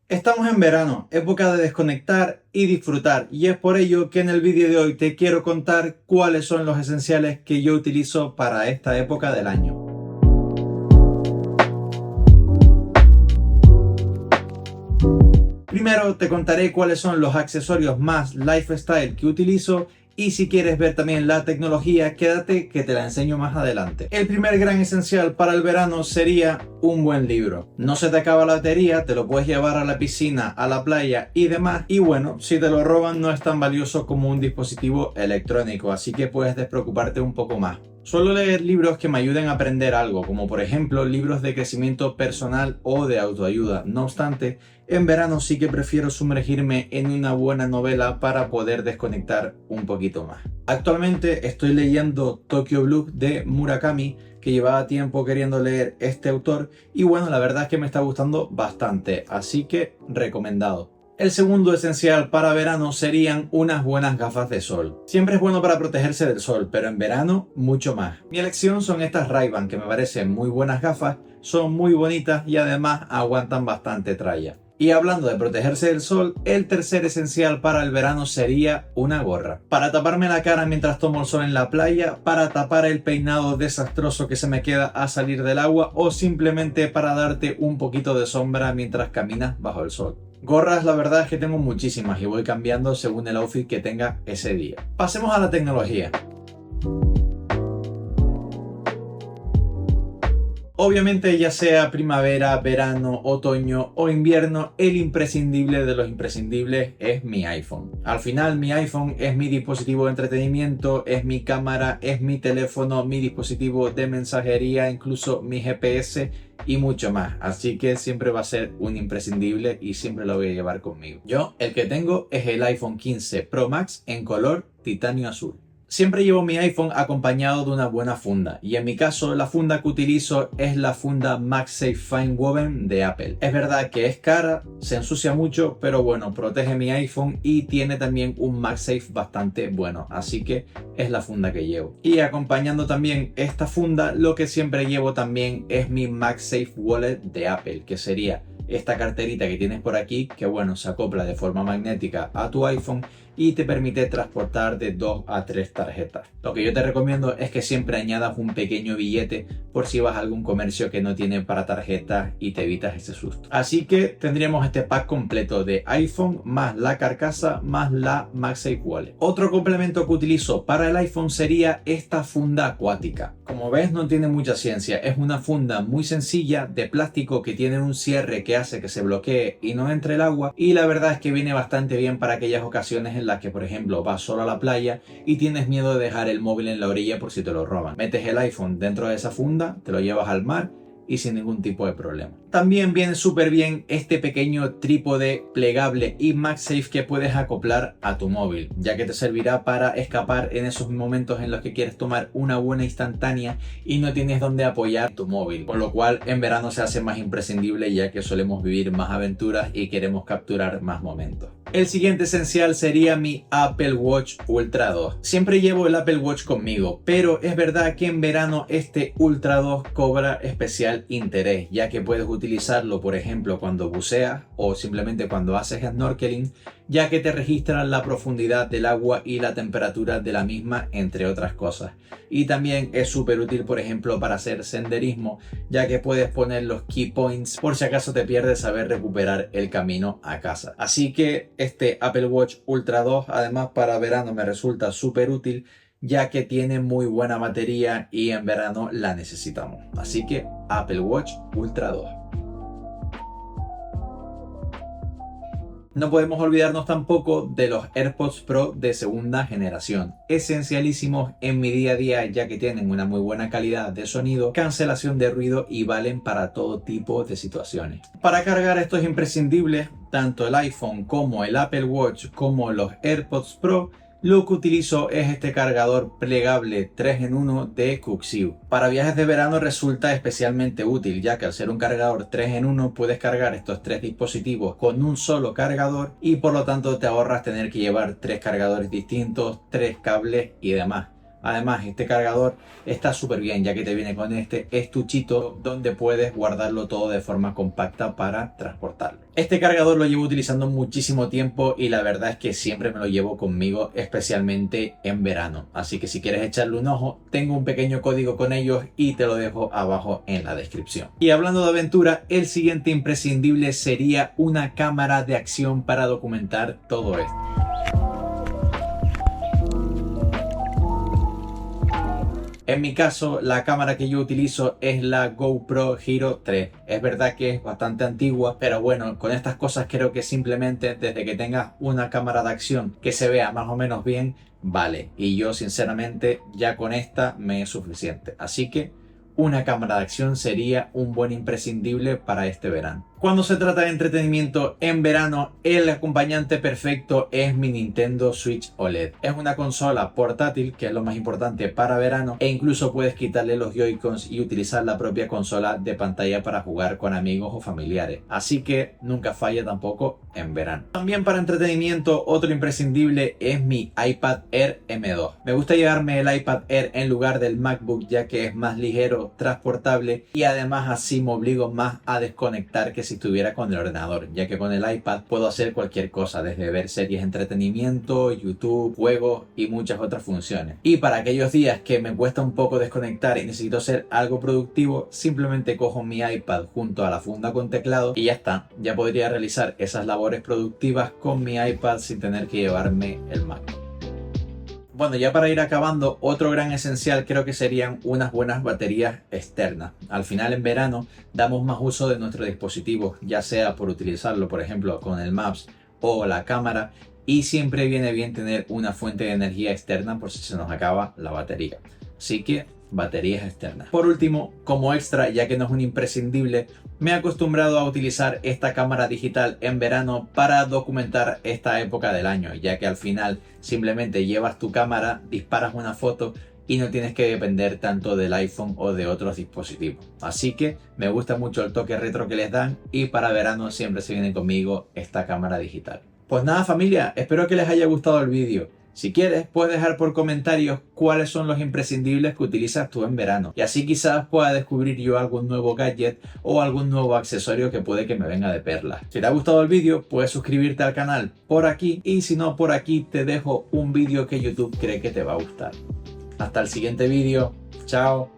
Estamos en verano, época de desconectar y disfrutar, y es por ello que en el vídeo de hoy te quiero contar cuáles son los esenciales que yo utilizo para esta época del año. Primero te contaré cuáles son los accesorios más lifestyle que utilizo. Y si quieres ver también la tecnología, quédate que te la enseño más adelante. El primer gran esencial para el verano sería un buen libro. No se te acaba la batería, te lo puedes llevar a la piscina, a la playa y demás. Y bueno, si te lo roban no es tan valioso como un dispositivo electrónico, así que puedes despreocuparte un poco más. Suelo leer libros que me ayuden a aprender algo, como por ejemplo libros de crecimiento personal o de autoayuda. No obstante, en verano sí que prefiero sumergirme en una buena novela para poder desconectar un poquito más. Actualmente estoy leyendo Tokyo Blues de Murakami, que llevaba tiempo queriendo leer este autor y bueno, la verdad es que me está gustando bastante, así que recomendado. El segundo esencial para verano serían unas buenas gafas de sol. Siempre es bueno para protegerse del sol, pero en verano mucho más. Mi elección son estas Ray-Ban, que me parecen muy buenas gafas, son muy bonitas y además aguantan bastante tralla. Y hablando de protegerse del sol, el tercer esencial para el verano sería una gorra. Para taparme la cara mientras tomo el sol en la playa, para tapar el peinado desastroso que se me queda a salir del agua o simplemente para darte un poquito de sombra mientras caminas bajo el sol. Gorras, la verdad es que tengo muchísimas y voy cambiando según el outfit que tenga ese día. Pasemos a la tecnología. Obviamente, ya sea primavera, verano, otoño o invierno, el imprescindible de los imprescindibles es mi iPhone. Al final, mi iPhone es mi dispositivo de entretenimiento, es mi cámara, es mi teléfono, mi dispositivo de mensajería, incluso mi GPS y mucho más. Así que siempre va a ser un imprescindible y siempre lo voy a llevar conmigo. Yo, el que tengo es el iPhone 15 Pro Max en color titanio azul. Siempre llevo mi iPhone acompañado de una buena funda y en mi caso la funda que utilizo es la funda MagSafe Fine Woven de Apple. Es verdad que es cara, se ensucia mucho, pero bueno, protege mi iPhone y tiene también un MagSafe bastante bueno, así que es la funda que llevo. Y acompañando también esta funda, lo que siempre llevo también es mi MagSafe Wallet de Apple, que sería esta carterita que tienes por aquí, que bueno, se acopla de forma magnética a tu iPhone y te permite transportar de 2 a 3 tarjetas. Lo que yo te recomiendo es que siempre añadas un pequeño billete por si vas a algún comercio que no tiene para tarjetas y te evitas ese susto. Así que tendríamos este pack completo de iPhone más la carcasa más la MagSafe Wallet. Otro complemento que utilizo para el iPhone sería esta funda acuática. Como ves, no tiene mucha ciencia, es una funda muy sencilla de plástico que tiene un cierre que hace que se bloquee y no entre el agua, y la verdad es que viene bastante bien para aquellas ocasiones en las que, por ejemplo, vas solo a la playa y tienes miedo de dejar el móvil en la orilla por si te lo roban. Metes el iPhone dentro de esa funda, te lo llevas al mar y sin ningún tipo de problema. También viene súper bien este pequeño trípode plegable y MagSafe que puedes acoplar a tu móvil, ya que te servirá para escapar en esos momentos en los que quieres tomar una buena instantánea y no tienes dónde apoyar tu móvil, por lo cual en verano se hace más imprescindible ya que solemos vivir más aventuras y queremos capturar más momentos. El siguiente esencial sería mi Apple Watch Ultra 2. Siempre llevo el Apple Watch conmigo, pero es verdad que en verano este Ultra 2 cobra especial interés, ya que puedes utilizarlo, por ejemplo, cuando buceas o simplemente cuando haces snorkeling, ya que te registra la profundidad del agua y la temperatura de la misma, entre otras cosas. Y también es súper útil, por ejemplo, para hacer senderismo, ya que puedes poner los key points por si acaso te pierdes, saber recuperar el camino a casa. Así que este Apple Watch Ultra 2, además para verano, me resulta súper útil, ya que tiene muy buena batería y en verano la necesitamos. Así que Apple Watch Ultra 2. No podemos olvidarnos tampoco de los AirPods Pro de segunda generación, esencialísimos en mi día a día ya que tienen una muy buena calidad de sonido, cancelación de ruido y valen para todo tipo de situaciones. Para cargar estos imprescindibles, tanto el iPhone como el Apple Watch como los AirPods Pro, lo que utilizo es este cargador plegable 3 en 1 de Kuxiu. Para viajes de verano resulta especialmente útil, ya que al ser un cargador 3 en 1 puedes cargar estos tres dispositivos con un solo cargador y por lo tanto te ahorras tener que llevar tres cargadores distintos, tres cables y demás. Además, este cargador está súper bien, ya que te viene con este estuchito donde puedes guardarlo todo de forma compacta para transportarlo. Este cargador lo llevo utilizando muchísimo tiempo y la verdad es que siempre me lo llevo conmigo, especialmente en verano. Así que si quieres echarle un ojo, tengo un pequeño código con ellos y te lo dejo abajo en la descripción. Y hablando de aventura, el siguiente imprescindible sería una cámara de acción para documentar todo esto. En mi caso, la cámara que yo utilizo es la GoPro Hero 3. Es verdad que es bastante antigua, pero bueno, con estas cosas creo que simplemente desde que tengas una cámara de acción que se vea más o menos bien, vale. Y yo sinceramente ya con esta me es suficiente. Así que una cámara de acción sería un buen imprescindible para este verano. Cuando se trata de entretenimiento en verano, el acompañante perfecto es mi Nintendo Switch OLED. Es una consola portátil, que es lo más importante para verano, e incluso puedes quitarle los Joy-Cons y utilizar la propia consola de pantalla para jugar con amigos o familiares. Así que nunca falla tampoco en verano. También para entretenimiento, otro imprescindible es mi iPad Air M2. Me gusta llevarme el iPad Air en lugar del MacBook, ya que es más ligero, transportable y además así me obligo más a desconectar que si estuviera con el ordenador, ya que con el iPad puedo hacer cualquier cosa, desde ver series de entretenimiento, YouTube, juegos y muchas otras funciones. Y para aquellos días que me cuesta un poco desconectar y necesito hacer algo productivo, simplemente cojo mi iPad junto a la funda con teclado y ya está. Ya podría realizar esas labores productivas con mi iPad sin tener que llevarme el Mac. Bueno, ya para ir acabando, otro gran esencial creo que serían unas buenas baterías externas. Al final en verano damos más uso de nuestro dispositivo, ya sea por utilizarlo por ejemplo con el Maps o la cámara, y siempre viene bien tener una fuente de energía externa por si se nos acaba la batería. Así que baterías externas. Por último, como extra, ya que no es un imprescindible, me he acostumbrado a utilizar esta cámara digital en verano para documentar esta época del año, ya que al final simplemente llevas tu cámara, disparas una foto y no tienes que depender tanto del iPhone o de otros dispositivos. Así que me gusta mucho el toque retro que les dan y para verano siempre se viene conmigo esta cámara digital. Pues nada familia, espero que les haya gustado el vídeo. Si quieres, puedes dejar por comentarios cuáles son los imprescindibles que utilizas tú en verano. Y así quizás pueda descubrir yo algún nuevo gadget o algún nuevo accesorio que puede que me venga de perlas. Si te ha gustado el vídeo, puedes suscribirte al canal por aquí. Y si no, por aquí te dejo un vídeo que YouTube cree que te va a gustar. Hasta el siguiente vídeo. Chao.